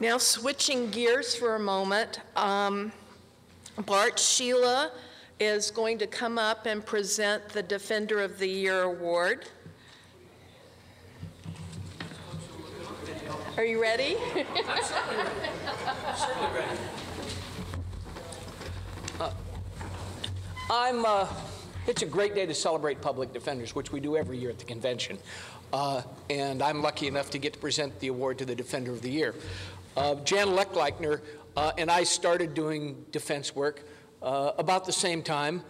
Now switching gears for a moment, Bart, Sheela is going to come up and present the Defender of the Year Award. Are you ready? It's a great day to celebrate public defenders, which we do every year at the convention. And I'm lucky enough to get to present the award to the Defender of the Year. Jan Lecklikner and I started doing defense work about the same time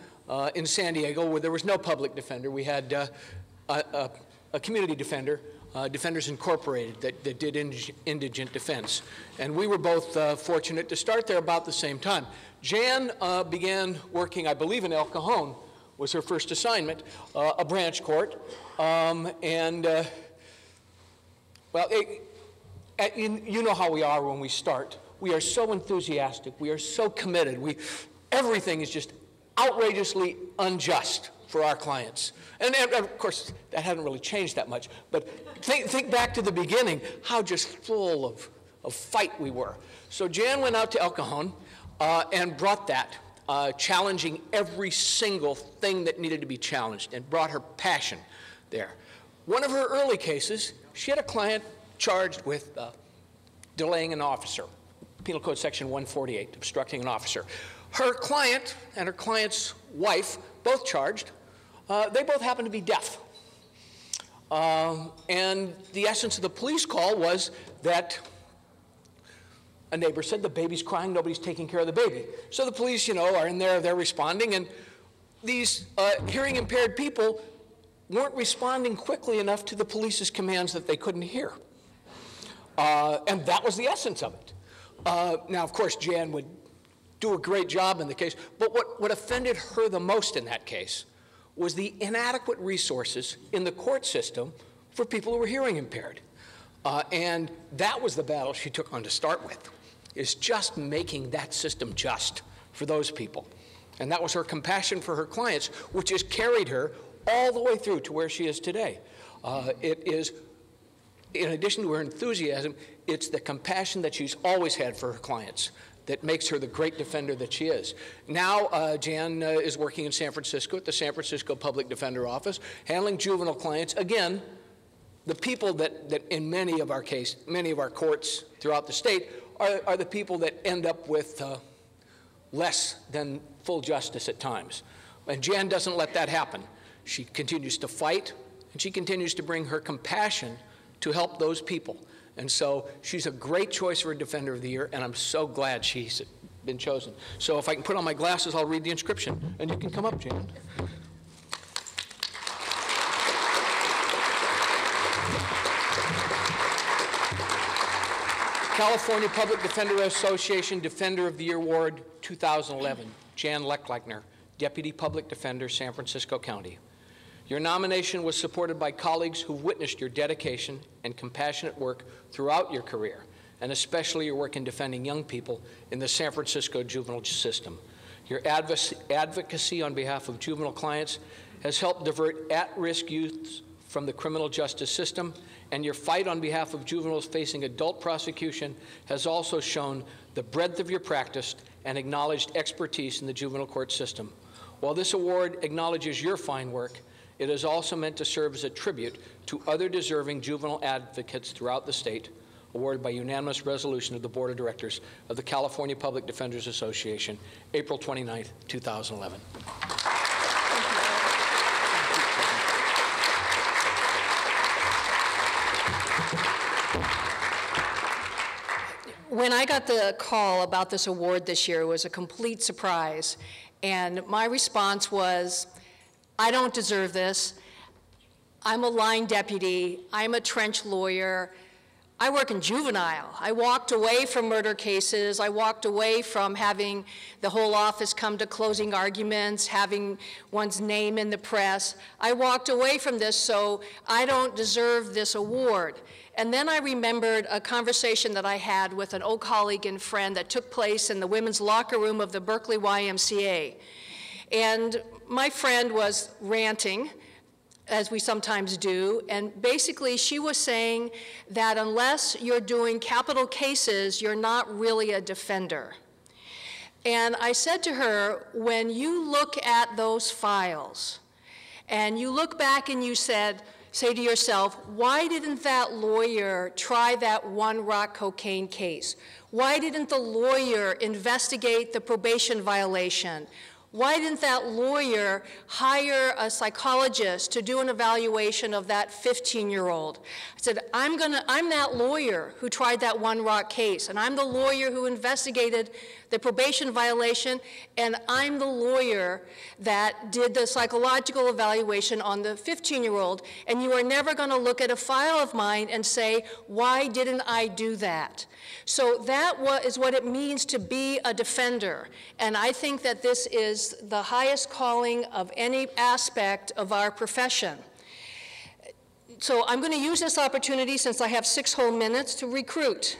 in San Diego, where there was no public defender. We had a community defender, Defenders Incorporated, that did indigent defense. And we were both fortunate to start there about the same time. Jan began working, I believe, in El Cajon, was her first assignment, a branch court. Well, you know how we are when we start. We are so enthusiastic. We are so committed. Everything is just outrageously unjust for our clients. And of course, that hasn't really changed that much. But think back to the beginning, how just full of fight we were. So Jan went out to El Cajon and brought that, challenging every single thing that needed to be challenged, and brought her passion there. One of her early cases, she had a client charged with delaying an officer, Penal Code Section 148, obstructing an officer. Her client and her client's wife, both charged, they both happened to be deaf. And the essence of the police call was that a neighbor said, the baby's crying, nobody's taking care of the baby. So the police, are in there, they're responding, and these hearing impaired people weren't responding quickly enough to the police's commands that they couldn't hear. And that was the essence of it. Now, of course, Jan would do a great job in the case, but what offended her the most in that case was the inadequate resources in the court system for people who were hearing impaired. And that was the battle she took on to start with, is just making that system just for those people. And that was her compassion for her clients, which has carried her all the way through to where she is today. It is, in addition to her enthusiasm, it's the compassion that she's always had for her clients that makes her the great defender that she is. Now, Jan is working in San Francisco at the San Francisco Public Defender Office, handling juvenile clients. Again, the people that in many of our courts throughout the state are the people that end up with less than full justice at times. And Jan doesn't let that happen. She continues to fight, and she continues to bring her compassion to help those people. And so she's a great choice for a Defender of the Year, and I'm so glad she's been chosen. So if I can put on my glasses, I'll read the inscription, and you can come up, Jan. California Public Defender Association Defender of the Year Award 2011, Jan Lecklikner, Deputy Public Defender, San Francisco County. Your nomination was supported by colleagues who witnessed your dedication and compassionate work throughout your career, and especially your work in defending young people in the San Francisco juvenile system. Your advocacy on behalf of juvenile clients has helped divert at-risk youth from the criminal justice system, and your fight on behalf of juveniles facing adult prosecution has also shown the breadth of your practice and acknowledged expertise in the juvenile court system. While this award acknowledges your fine work, it is also meant to serve as a tribute to other deserving juvenile advocates throughout the state, awarded by unanimous resolution of the Board of Directors of the California Public Defenders Association, April 29th, 2011. When I got the call about this award this year, it was a complete surprise. And my response was, I don't deserve this. I'm a line deputy. I'm a trench lawyer. I work in juvenile. I walked away from murder cases. I walked away from having the whole office come to closing arguments, having one's name in the press. I walked away from this, so I don't deserve this award. And then I remembered a conversation that I had with an old colleague and friend that took place in the women's locker room of the Berkeley YMCA. And my friend was ranting as we sometimes do, and basically she was saying that unless you're doing capital cases, you're not really a defender. And I said to her, when you look at those files, and you look back and you say to yourself, why didn't that lawyer try that one rock cocaine case? Why didn't the lawyer investigate the probation violation? Why didn't that lawyer hire a psychologist to do an evaluation of that 15-year-old? I said, I'm that lawyer who tried that one rock case, and I'm the lawyer who investigated the probation violation, and I'm the lawyer that did the psychological evaluation on the 15-year-old, and you are never going to look at a file of mine and say, why didn't I do that? So that is what it means to be a defender, and I think that this is the highest calling of any aspect of our profession. So I'm going to use this opportunity, since I have 6 whole minutes, to recruit.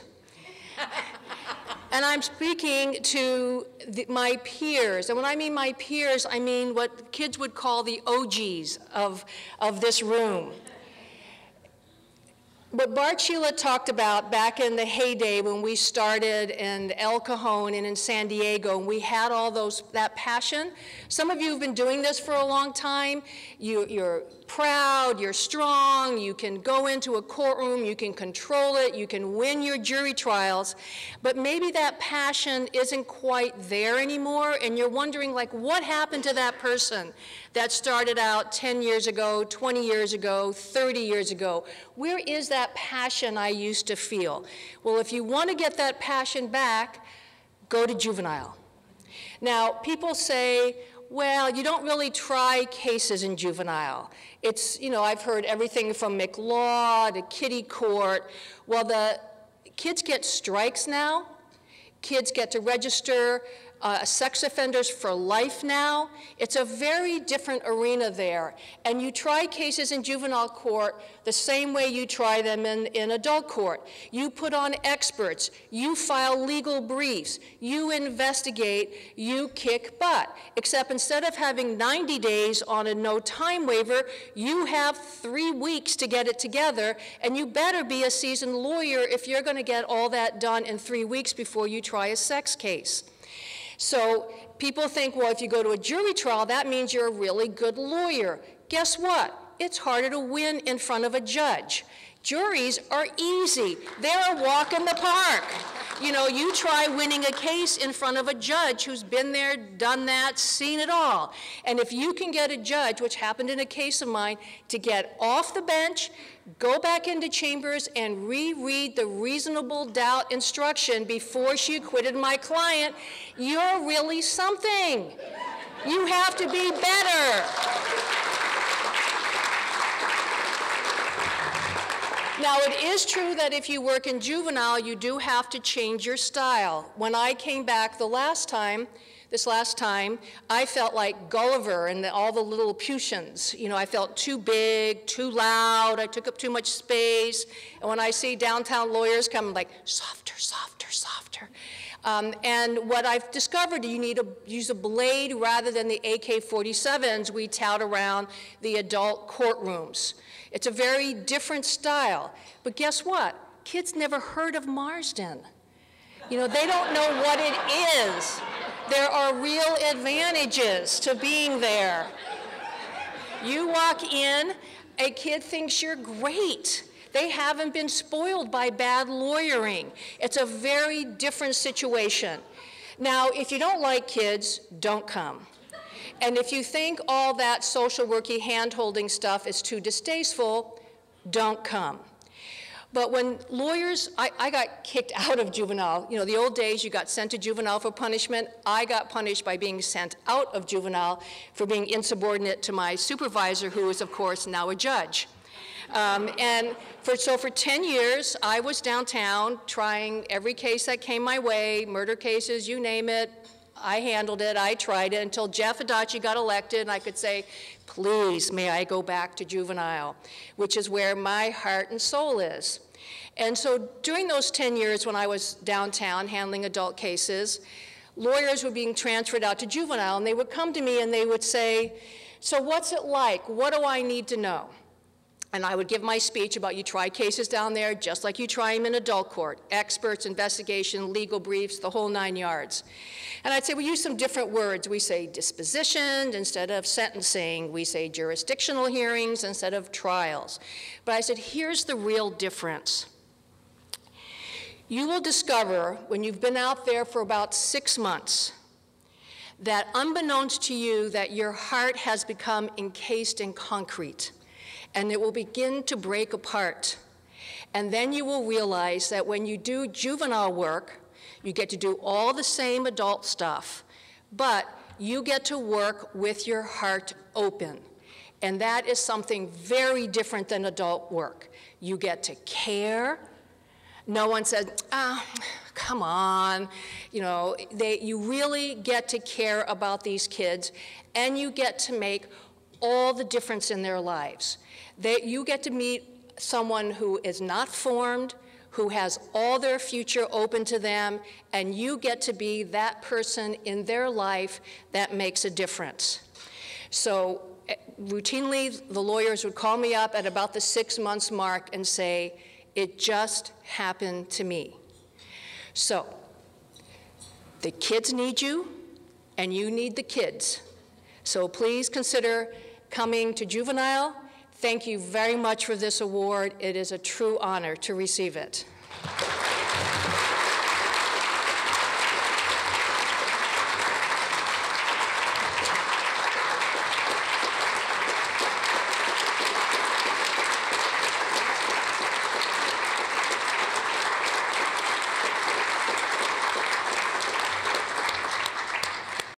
And I'm speaking to my peers. And when I mean my peers, I mean what kids would call the OGs of this room. What Bart Sheela talked about back in the heyday when we started in El Cajon and in San Diego, and we had all that passion. Some of you have been doing this for a long time. You're proud, you're strong, you can go into a courtroom, you can control it, you can win your jury trials, but maybe that passion isn't quite there anymore, and you're wondering, like, what happened to that person that started out 10 years ago, 20 years ago, 30 years ago? Where is that passion I used to feel? Well, if you want to get that passion back, go to juvenile. Now, people say, well, you don't really try cases in juvenile. It's, I've heard everything from McLaw to kiddie court. Well, the kids get strikes now. Kids get to register sex offenders for life now. It's a very different arena there. And you try cases in juvenile court the same way you try them in adult court. You put on experts, you file legal briefs, you investigate, you kick butt. Except instead of having 90 days on a no-time waiver, you have 3 weeks to get it together, and you better be a seasoned lawyer if you're going to get all that done in 3 weeks before you try a sex case. So people think, well, if you go to a jury trial, that means you're a really good lawyer. Guess what? It's harder to win in front of a judge. Juries are easy. They're a walk in the park. You try winning a case in front of a judge who's been there, done that, seen it all. And if you can get a judge, which happened in a case of mine, to get off the bench, go back into chambers and reread the reasonable doubt instruction before she acquitted my client, you're really something. You have to be better. Now, it is true that if you work in juvenile, you do have to change your style. When I came back this last time, I felt like Gulliver and all the Lilliputians. I felt too big, too loud, I took up too much space. And when I see downtown lawyers come, I'm like, softer, softer, softer. And what I've discovered, you need to use a blade rather than the AK-47s we tout around the adult courtrooms. It's a very different style. But guess what? Kids never heard of Marsden. They don't know what it is. There are real advantages to being there. You walk in, a kid thinks you're great. They haven't been spoiled by bad lawyering. It's a very different situation. Now, if you don't like kids, don't come. And if you think all that social worky hand-holding stuff is too distasteful, don't come. But when lawyers, I got kicked out of juvenile. The old days, you got sent to juvenile for punishment. I got punished by being sent out of juvenile for being insubordinate to my supervisor, who is, of course, now a judge. So for 10 years, I was downtown trying every case that came my way, murder cases, you name it. I handled it, I tried it, until Jeff Adachi got elected, and I could say, please, may I go back to juvenile, which is where my heart and soul is. And so during those 10 years when I was downtown handling adult cases, lawyers were being transferred out to juvenile, and they would come to me and they would say, So what's it like? What do I need to know? And I would give my speech about you try cases down there just like you try them in adult court, experts, investigation, legal briefs, the whole 9 yards. And I'd say we use some different words. We say dispositioned instead of sentencing. We say jurisdictional hearings instead of trials. But I said, here's the real difference. You will discover when you've been out there for about 6 months that unbeknownst to you that your heart has become encased in concrete, and it will begin to break apart. And then you will realize that when you do juvenile work, you get to do all the same adult stuff, but you get to work with your heart open. And that is something very different than adult work. You get to care. No one says, come on. You know, you really get to care about these kids, and you get to make all the difference in their lives. You get to meet someone who is not formed, who has all their future open to them, and you get to be that person in their life that makes a difference. So routinely, the lawyers would call me up at about the 6 months mark and say, it just happened to me. So the kids need you, and you need the kids. So please consider coming to juvenile. Thank you very much for this award. It is a true honor to receive it.